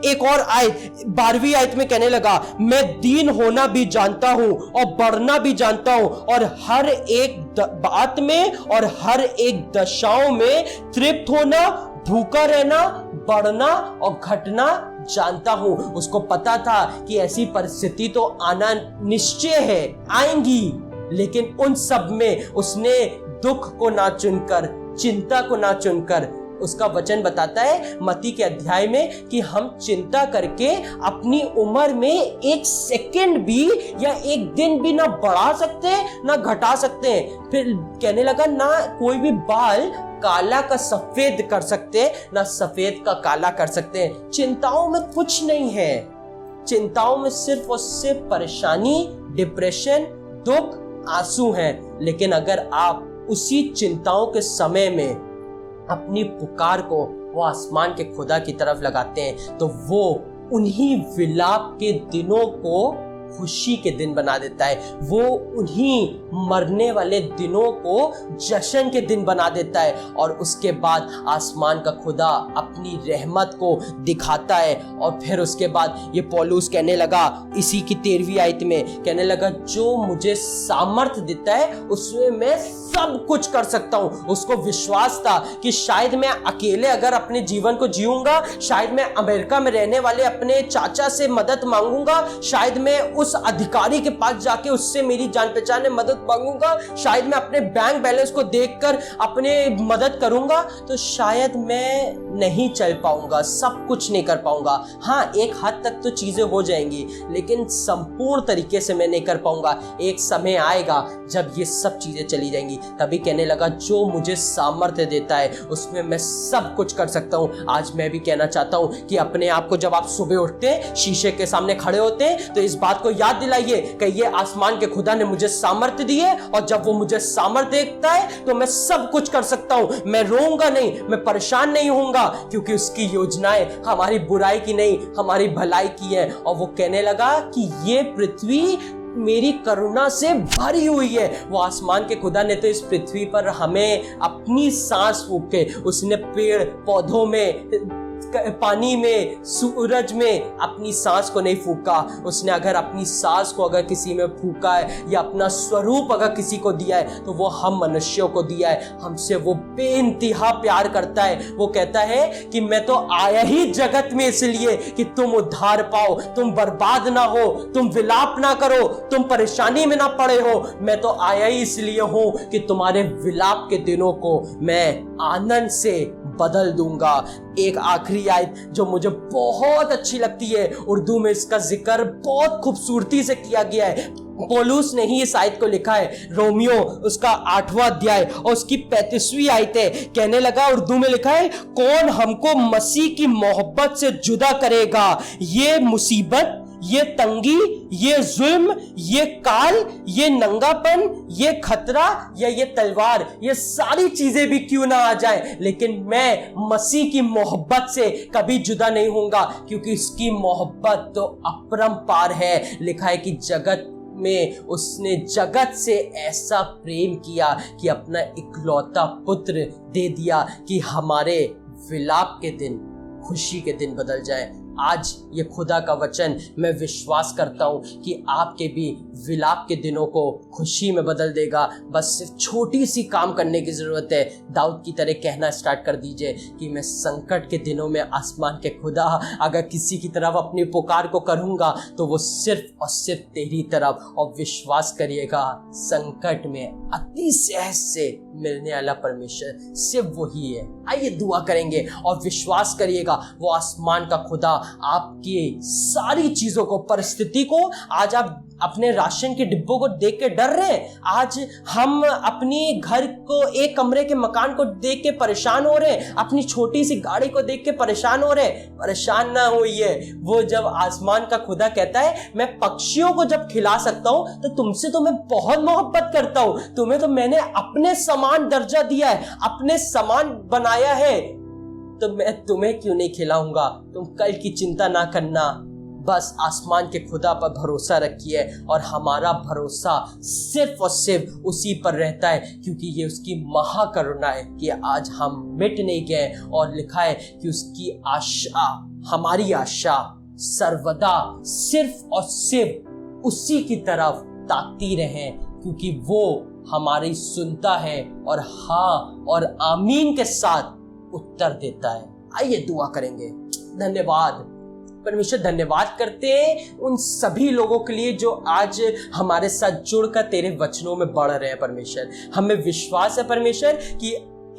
एक और आयत 12वीं आयत में कहने लगा, मैं दीन होना भी जानता हूं और बढ़ना भी जानता हूं, और हर एक बात में और हर एक दशाओं में तृप्त होना, भूखा रहना, बढ़ना और घटना जानता हूं। उसको पता था कि ऐसी परिस्थिति तो आना निश्चय है, आएंगी, लेकिन उन सब में उसने दुख को ना चुनकर, चिंता को ना चुनकर, उसका वचन बताता है मत्ती के अध्याय में कि हम चिंता करके अपनी उम्र में एक सेकंड भी या एक दिन भी ना बढ़ा सकते ना घटा सकते हैं। फिर कहने लगा, ना कोई भी बाल काला का सफेद कर सकते, ना सफेद का काला कर सकते हैं। चिंताओं में कुछ नहीं है, चिंताओं में सिर्फ और सिर्फ परेशानी, डिप्रेशन, दुख, आंसू हैं। लेकिन अगर आप उसी चिंताओं के समय में अपनी पुकार को वो आसमान के खुदा की तरफ लगाते हैं, तो वो उन्हीं विलाप के दिनों को खुशी के दिन बना देता है। वो उन्हीं मरने वाले दिनों को जश्न के दिन बना देता है। और उसके बाद आसमान का खुदा अपनी रहमत को दिखाता है। और फिर उसके बाद ये पौलुस कहने लगा, इसी की 13वीं आयत में कहने लगा, जो मुझे सामर्थ देता है उसमें मैं सब कुछ कर सकता हूं। उसको विश्वास था कि शायद मैं अकेले अगर अपने जीवन को जीऊंगा, शायद मैं अमेरिका में रहने वाले अपने चाचा से मदद मांगूंगा, शायद मैं उस अधिकारी के पास जाके उससे मेरी जान पहचान में मदद मांगूंगा, शायद मैं अपने बैंक बैलेंस को देखकर अपने मदद करूंगा, तो शायद मैं नहीं चल पाऊंगा, सब कुछ नहीं कर पाऊंगा। हाँ, एक हद तक तो चीजें हो जाएंगी, लेकिन संपूर्ण तरीके से मैं नहीं कर पाऊंगा। एक समय आएगा जब ये सब चीजें चली जाएंगी। तभी कहने लगा, जो मुझे सामर्थ्य देता है उसमें मैं सब कुछ कर सकता हूं। आज मैं भी कहना चाहता हूं कि अपने आप को जब आप सुबह उठते हैं, शीशे के सामने खड़े होते हैं, तो इस बात को याद दिलाइए कि ये आसमान के खुदा ने मुझे सामर्थ्य दी है, और जब वो मुझे सामर्थ्य देता है तो मैं सब कुछ कर सकता हूं। मैं रोऊंगा नहीं, मैं परेशान नहीं होऊंगा, क्योंकि उसकी योजनाएं हमारी बुराई की नहीं, हमारी भलाई की है। और वो कहने लगा कि ये पृथ्वी मेरी करुणा से भरी हुई है। वो आसमान के खुदा ने तो इस पृथ्वी पर हमें अपनी सांस फूंक के, उसने पेड़ पौधों में, पानी में, सूरज में अपनी सांस को नहीं फूका। उसने अगर अपनी सांस को अगर किसी में फूका है या अपना स्वरूप अगर किसी को दिया है, तो वो हम मनुष्यों को दिया है। हमसे वो बेइंतहा प्यार करता है। वो कहता है कि मैं तो आया ही जगत में इसलिए कि तुम उद्धार पाओ, तुम बर्बाद ना हो, तुम विलाप ना करो, तुम परेशानी में ना पड़े हो। मैं तो आया ही इसलिए हूं कि तुम्हारे विलाप के दिनों को मैं आनंद से बदल दूंगा। एक आखिरी आयत जो मुझे बहुत अच्छी लगती है, उर्दू में इसका जिक्र बहुत खूबसूरती से किया गया है। पौलुस ने ही इस आयत को लिखा है, रोमियो उसका 8वां अध्याय और उसकी 35वीं आयत है। कहने लगा, उर्दू में लिखा है, कौन हमको मसीह की मोहब्बत से जुदा करेगा? ये मुसीबत, ये तंगी, ये जुल्म, ये काल, ये नंगापन, ये खतरा या ये तलवार, ये सारी चीजें भी क्यों ना आ जाए, लेकिन मैं मसीह की मोहब्बत से कभी जुदा नहीं होऊंगा, क्योंकि इसकी मोहब्बत तो अपरंपार है। लिखा है कि जगत में उसने जगत से ऐसा प्रेम किया कि अपना इकलौता पुत्र दे दिया कि हमारे विलाप के दिन खुशी के दिन बदल जाए। आज ये खुदा का वचन मैं विश्वास करता हूँ कि आपके भी विलाप के दिनों को खुशी में बदल देगा। बस सिर्फ छोटी सी काम करने की ज़रूरत है। दाऊद की तरह कहना स्टार्ट कर दीजिए कि मैं संकट के दिनों में आसमान के खुदा अगर किसी की तरफ अपनी पुकार को करूँगा तो वो सिर्फ और सिर्फ तेरी तरफ। और विश्वास करिएगा, संकट में अति सहज से मिलने वाला परमेश्वर सिर्फ वही है। आइए दुआ करेंगे और विश्वास करिएगा, वो आसमान का खुदा आपकी सारी चीजों को, परिस्थिति को, आज आप अपने राशन के डिब्बों को देख के डर रहे हैं, आज हम अपनी घर को, एक कमरे के मकान को देख के परेशान हो रहे हैं, अपनी छोटी सी गाड़ी को देख के परेशान हो रहे हैं, परेशान ना होइए। वो जब आसमान का खुदा कहता है मैं पक्षियों को जब खिला सकता हूं तो तुमसे तो मैं बहुत मोहब्बत करता हूं, तुम्हें तो मैंने अपने समान दर्जा दिया है, अपने समान बनाया है, तो मैं तुम्हें क्यों नहीं खिलाऊंगा। तुम कल की चिंता ना करना, बस आसमान के खुदा पर भरोसा रखिए। और हमारा भरोसा सिर्फ और सिर्फ उसी पर रहता है, क्योंकि ये उसकी महाकरुणा है कि आज हम मिट नहीं गए। और लिखा है कि उसकी आशा, हमारी आशा सर्वदा सिर्फ और सिर्फ उसी की तरफ ताकती रहे, क्योंकि वो हमारी सुनता है और हाँ और आमीन के साथ उत्तर देता है। आइए दुआ करेंगे। धन्यवाद परमेश्वर, धन्यवाद करते हैं उन सभी लोगों के लिए जो आज हमारे साथ जुड़कर तेरे वचनों में बढ़ रहे हैं। परमेश्वर, हमें विश्वास है परमेश्वर कि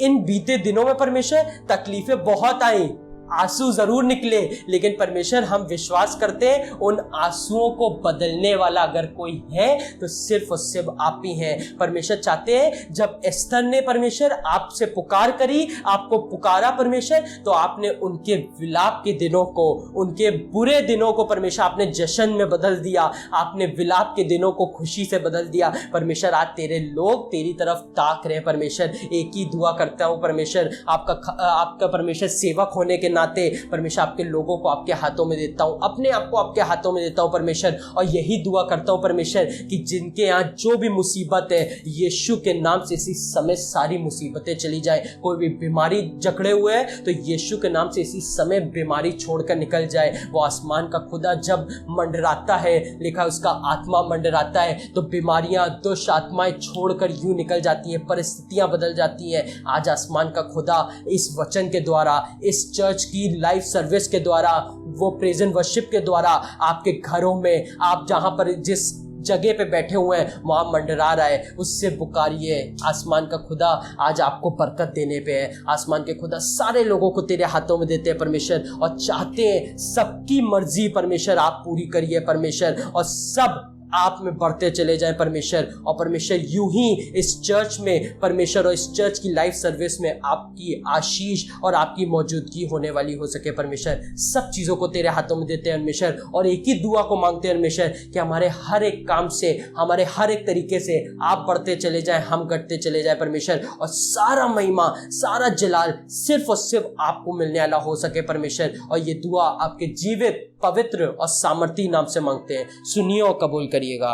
इन बीते दिनों में परमेश्वर तकलीफें बहुत आई, आंसू जरूर निकले, लेकिन परमेश्वर हम विश्वास करते हैं उन आंसुओं को बदलने वाला अगर कोई है तो सिर्फ और सिर्फ आप ही हैं। परमेश्वर चाहते हैं, जब एस्थर ने परमेश्वर आपसे पुकार करी, आपको पुकारा परमेश्वर, तो आपने उनके विलाप के दिनों को, उनके बुरे दिनों को परमेश्वर आपने जश्न में बदल दिया, आपने विलाप के दिनों को खुशी से बदल दिया। परमेश्वर आज तेरे लोग तेरी तरफ ताक रहे हैं। परमेश्वर एक ही दुआ करता हूँ परमेश्वर, आपका परमेश्वर सेवक होने के नाते परमेश्वर आपके लोगों को आपके हाथों में देता हूं, अपने आप को आपके हाथों में देता हूं परमेश्वर। और यही दुआ करता हूं परमेश्वर कि जिनके यहाँ जो भी मुसीबत है, यीशु के नाम से इसी समय सारी मुसीबतें चली जाए। कोई भी बीमारी जकड़े हुए है तो यीशु के नाम से इसी समय बीमारी छोड़कर निकल जाए। वो आसमान का खुदा जब मंडराता है, लिखा उसका आत्मा मंडराता है, तो बीमारियां, दुष्ट आत्माएं छोड़कर यूं निकल जाती हैं, परिस्थितियां बदल जाती हैं। आज आसमान का खुदा इस वचन के द्वारा, इस चर्च की लाइव सर्विस के द्वारा, वो प्रेजेंट वर्शिप के द्वारा आपके घरों में, आप जहां पर जिस जगह पे बैठे हुए हैं वहां मंडरा रहा है, उससे पुकारिए। आसमान का खुदा आज आपको बरकत देने पे है। आसमान के खुदा सारे लोगों को तेरे हाथों में देते हैं परमेश्वर, और चाहते हैं सबकी मर्जी परमेश्वर आप पूरी करिए परमेश्वर, और सब आप में बढ़ते चले जाए परमेश्वर। और परमेश्वर यूं ही इस चर्च में परमेश्वर, और इस चर्च की लाइव सर्विस में आपकी आशीष और आपकी मौजूदगी होने वाली हो सके परमेश्वर। सब चीज़ों को तेरे हाथों में देते हैं परमेश्वर, और एक ही दुआ को मांगते हैं परमेश्वर कि हमारे हर एक काम से, हमारे हर एक तरीके से आप बढ़ते चले जाएं, हम घटते चले जाए परमेश्वर, और सारा महिमा, सारा जलाल सिर्फ और सिर्फ आपको मिलने वाला हो सके परमेश्वर। और ये दुआ आपके जीवित, पवित्र और सामर्थी नाम से मांगते हैं, सुनिए और कबूल करिएगा,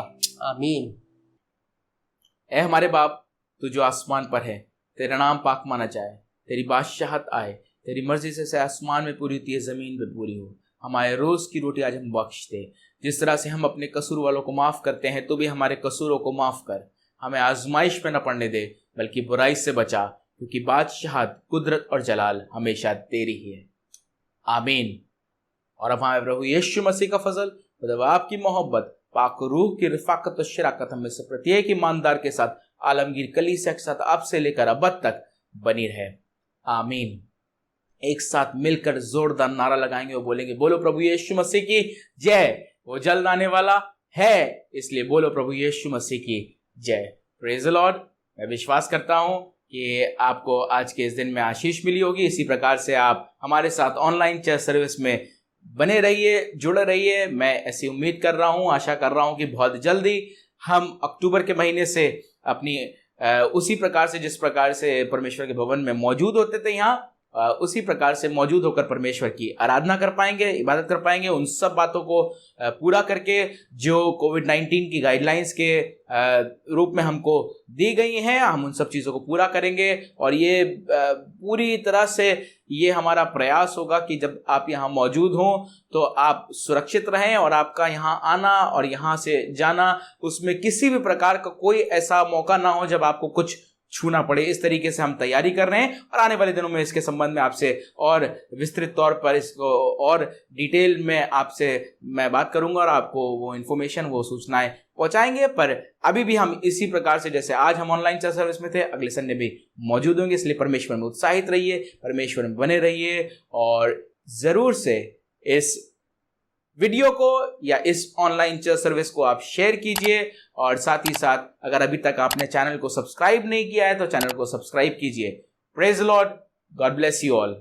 आमीन। ऐ हमारे बाप, तू जो आसमान पर है, तेरा नाम पाक माना जाए, तेरी बादशाहत आए, तेरी मर्जी से आसमान में पूरी होती है, जमीन पे पूरी हो। हमारे रोज की रोटी आज हम बख्श दे, जिस तरह से हम अपने कसूर वालों को माफ करते हैं, तो भी हमारे कसूरों को माफ कर। हमें आजमाइश में न पड़ने दे, बल्कि बुराई से बचा, क्योंकि बादशाहत, कुदरत और जलाल हमेशा तेरी ही है, आमीन। और अब हमारे प्रभु यीशु मसीह का फजल, मतलब आपकी मोहब्बत, पाक रूह की रिफाकत और शराकत हमें से प्रत्येक ईमानदार के साथ, आलमगीर कलीसिया के साथ, अब से लेकर अब तक बनी रहे, आमीन। एक साथ मिलकर जोरदार नारा लगाएंगे और बोलेंगे, बोलो प्रभु यीशु मसीह की जय। वो जल्द आने वाला है, इसलिए बोलो प्रभु यीशु मसीह की जय। Praise the Lord. मैं विश्वास करता हूं कि आपको आज के इस दिन में आशीष मिली होगी। इसी प्रकार से आप हमारे साथ ऑनलाइन चर्च सर्विस में बने रहिए, जुड़े रहिए। मैं ऐसी उम्मीद कर रहा हूं, आशा कर रहा हूं कि बहुत जल्दी हम अक्टूबर के महीने से अपनी उसी प्रकार से जिस प्रकार से परमेश्वर के भवन में मौजूद होते थे यहाँ, उसी प्रकार से मौजूद होकर परमेश्वर की आराधना कर पाएंगे, इबादत कर पाएंगे। उन सब बातों को पूरा करके जो कोविड-19 की गाइडलाइंस के रूप में हमको दी गई हैं, हम उन सब चीज़ों को पूरा करेंगे। और ये पूरी तरह से ये हमारा प्रयास होगा कि जब आप यहाँ मौजूद हों तो आप सुरक्षित रहें और आपका यहाँ आना और यहाँ से जाना, उसमें किसी भी प्रकार का कोई ऐसा मौका ना हो जब आपको कुछ छूना पड़े। इस तरीके से हम तैयारी कर रहे हैं और आने वाले दिनों में इसके संबंध में आपसे और विस्तृत तौर पर इसको और डिटेल में आपसे मैं बात करूंगा और आपको वो इन्फॉर्मेशन, वो सूचनाएं पहुंचाएंगे। पर अभी भी हम इसी प्रकार से जैसे आज हम ऑनलाइन चर्च सर्विस में थे, अगले संडे भी मौजूद होंगे। इसलिए परमेश्वर में उत्साहित रहिए, परमेश्वर में बने रहिए और ज़रूर से इस वीडियो को या इस ऑनलाइन चर्च सर्विस को आप शेयर कीजिए। और साथ ही साथ अगर अभी तक आपने चैनल को सब्सक्राइब नहीं किया है तो चैनल को सब्सक्राइब कीजिए। Praise the Lord. God bless you all.